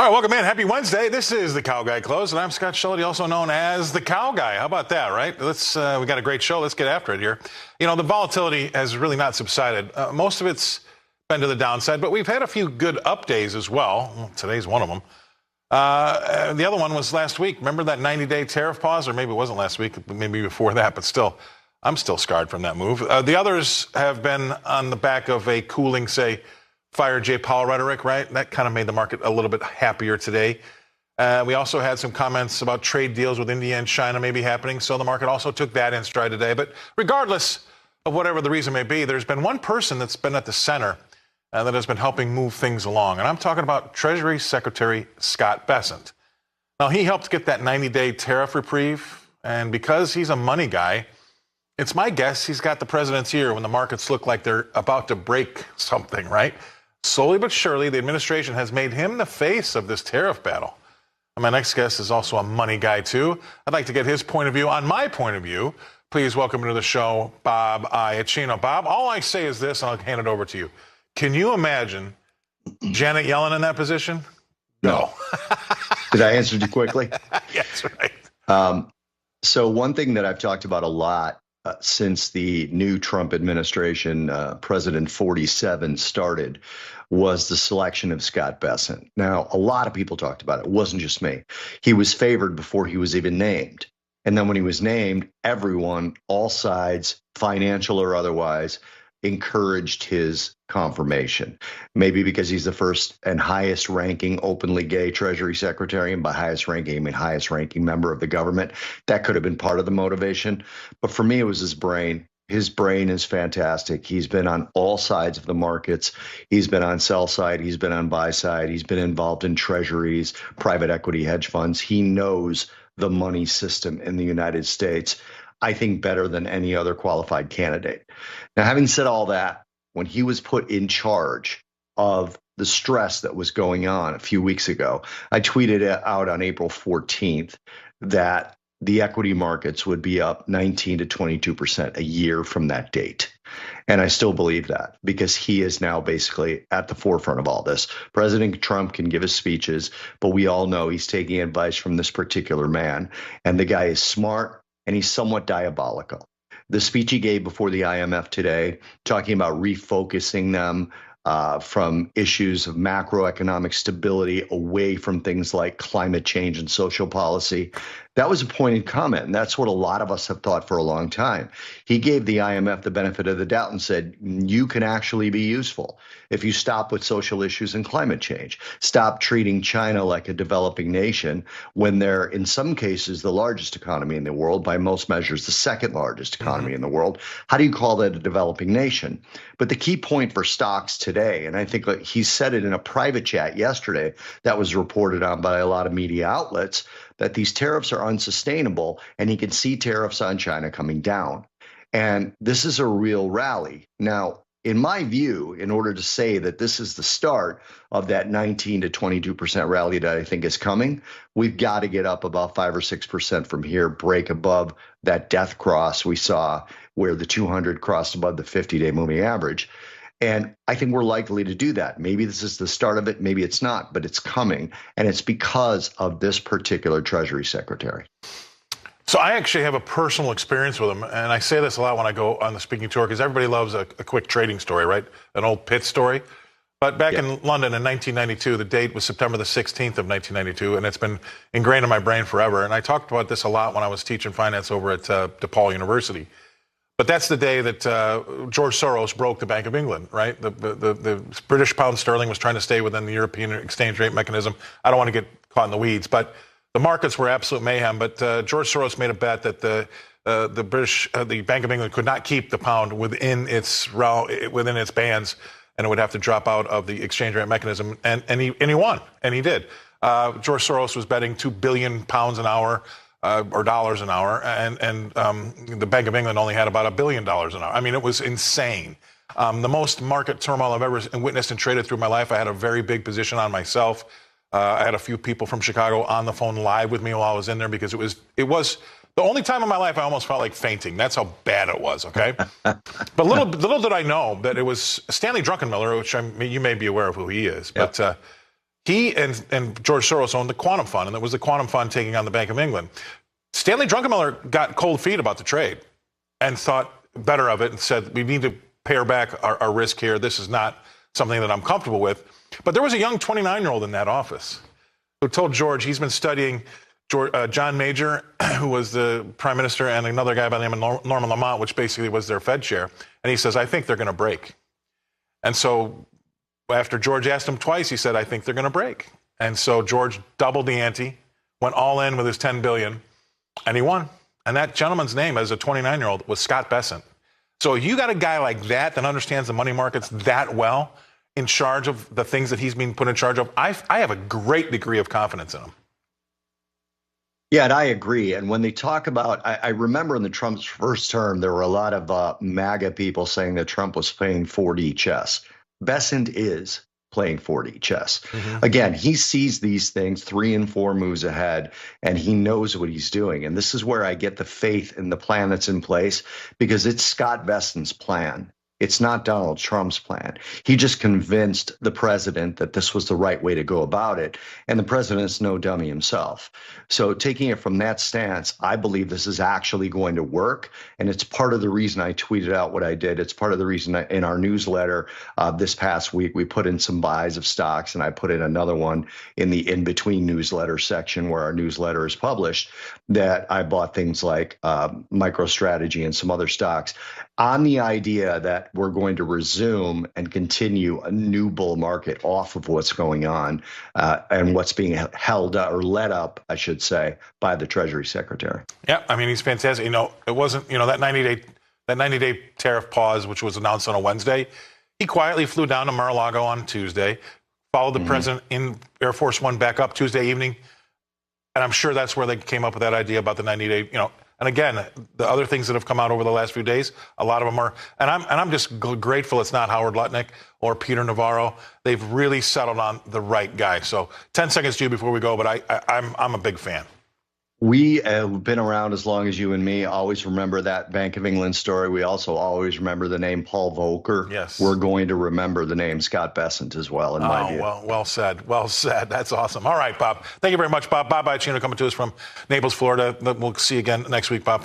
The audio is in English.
All right, welcome in. Happy Wednesday. This is the Cow Guy Close, and I'm Scott Shellady, also known as the Cow Guy. How about that, right? We got a great show. Let's get after it here. You know, the volatility has really not subsided. Most of it's been to the downside, but we've had a few good up days as well. Today's one of them. The other one was last week. Remember that 90-day tariff pause? Or maybe it wasn't last week, maybe before that, but still, I'm still scarred from that move. The others have been on the back of a cooling, say, fire Jay Powell rhetoric, right? That kind of made the market a little bit happier today. We also had some comments about trade deals with India and China maybe happening, so the market also took that in stride today. But regardless of whatever the reason may be, there's been one person that's been at the center that has been helping move things along, and I'm talking about Treasury Secretary Scott Bessent. Now, he helped get that 90-day tariff reprieve, and because he's a money guy, it's my guess he's got the president's ear when the markets look like they're about to break something, right? Slowly but surely, the administration has made him the face of this tariff battle. And my next guest is also a money guy, too. I'd like to get his point of view on my point of view. Please welcome to the show, Bob Iaccino. Bob, all I say is this, and I'll hand it over to you. Can you imagine Janet Yellen in that position? No. Did I answer you quickly? Yes, right. So one thing that I've talked about a lot since the new Trump administration, President 47, started, was the selection of Scott Bessent. Now, a lot of people talked about it. It wasn't just me. He was favored before he was even named. And then when he was named, everyone, all sides, financial or otherwise, encouraged his confirmation. Maybe because he's the first and highest ranking openly gay Treasury Secretary, and by highest ranking, I mean highest ranking member of the government. That could have been part of the motivation. But for me, it was his brain. His brain is fantastic. He's been on all sides of the markets. He's been on sell side. He's been on buy side. He's been involved in treasuries, private equity, hedge funds. He knows the money system in the United States, I think, better than any other qualified candidate. Now, having said all that, when he was put in charge of the stress that was going on a few weeks ago, I tweeted out on April 14th that the equity markets would be up 19 to 22% a year from that date. And I still believe that because he is now basically at the forefront of all this. President Trump can give his speeches, but we all know he's taking advice from this particular man. And the guy is smart and he's somewhat diabolical. The speech he gave before the IMF today, talking about refocusing them from issues of macroeconomic stability away from things like climate change and social policy, that was a pointed comment. And that's what a lot of us have thought for a long time. He gave the IMF the benefit of the doubt and said, you can actually be useful if you stop with social issues and climate change. Stop treating China like a developing nation when they're, in some cases, the largest economy in the world, by most measures, the second largest economy in the world. How do you call that a developing nation? But the key point for stocks today, and I think he said it in a private chat yesterday that was reported on by a lot of media outlets, that these tariffs are unsustainable, and he can see tariffs on China coming down. And this is a real rally. Now, in my view, in order to say that this is the start of that 19 to 22% rally that I think is coming, we've got to get up about 5 or 6% from here, break above that death cross we saw where the 200 crossed above the 50-day moving average. And I think we're likely to do that. Maybe this is the start of it. Maybe it's not, but it's coming. And it's because of this particular Treasury Secretary. So I actually have a personal experience with him. And I say this a lot when I go on the speaking tour because everybody loves a quick trading story, right? An old Pitt story. But back in London in 1992, the date was September the 16th of 1992. And it's been ingrained in my brain forever. And I talked about this a lot when I was teaching finance over at DePaul University. But that's the day that George Soros broke the Bank of England, right? The British pound sterling was trying to stay within the European exchange rate mechanism. I don't want to get caught in the weeds, but the markets were absolute mayhem. But George Soros made a bet that the Bank of England could not keep the pound within its bands, and it would have to drop out of the exchange rate mechanism. And he won, and he did. George Soros was betting £2 billion an hour. Or dollars an hour, and the Bank of England only had about $1 billion an hour. I mean, it was insane. The most market turmoil I've ever witnessed and traded through my life. I had a very big position on myself. I had a few people from Chicago on the phone live with me while I was in there because it was the only time in my life I almost felt like fainting. That's how bad it was, okay? But little did I know that it was Stanley Druckenmiller, which you may be aware of who he is, but He and George Soros owned the Quantum Fund, and it was the Quantum Fund taking on the Bank of England. Stanley Druckenmiller got cold feet about the trade and thought better of it and said, we need to pare back our risk here. This is not something that I'm comfortable with. But there was a young 29-year-old in that office who told George he's been studying John Major, who was the prime minister, and another guy by the name of Norman Lamont, which basically was their Fed chair. And he says, I think they're going to break. And so after George asked him twice, he said, I think they're going to break. And so George doubled the ante, went all in with his $10 billion, and he won. And that gentleman's name as a 29-year-old was Scott Bessent. So you got a guy like that understands the money markets that well in charge of the things that he's being put in charge of. I have a great degree of confidence in him. Yeah, and I agree. And when they talk about, I remember in the Trump's first term, there were a lot of MAGA people saying that Trump was playing 4D chess. Bessent is playing 4D chess. Again, he sees these things 3 and 4 moves ahead, and he knows what he's doing. And this is where I get the faith in the plan that's in place, because it's Scott Bessent's plan. It's not Donald Trump's plan. He just convinced the president that this was the right way to go about it. And the president's no dummy himself. So taking it from that stance, I believe this is actually going to work. And it's part of the reason I tweeted out what I did. It's part of the reason in our newsletter this past week, we put in some buys of stocks, and I put in another one in the in-between newsletter section where our newsletter is published, that I bought things like MicroStrategy and some other stocks on the idea that we're going to resume and continue a new bull market off of what's going on and what's being held or led up, I should say, by the Treasury Secretary. Yeah, I mean, he's fantastic. You know, it wasn't, you know, that 90-day tariff pause, which was announced on a Wednesday. He quietly flew down to Mar-a-Lago on Tuesday, followed the president in Air Force One back up Tuesday evening. And I'm sure that's where they came up with that idea about the 90-day, you know. And again, the other things that have come out over the last few days, a lot of them are, and I'm just grateful it's not Howard Lutnick or Peter Navarro. They've really settled on the right guy. So 10 seconds to you before we go, but I'm a big fan. We have been around as long as you and me. Always remember that Bank of England story. We also always remember the name Paul Volcker. Yes. We're going to remember the name Scott Bessent as well, in my view. Well said. Well said. That's awesome. All right, Bob. Thank you very much, Bob. Bob Iaccino coming to us from Naples, Florida. We'll see you again next week, Bob.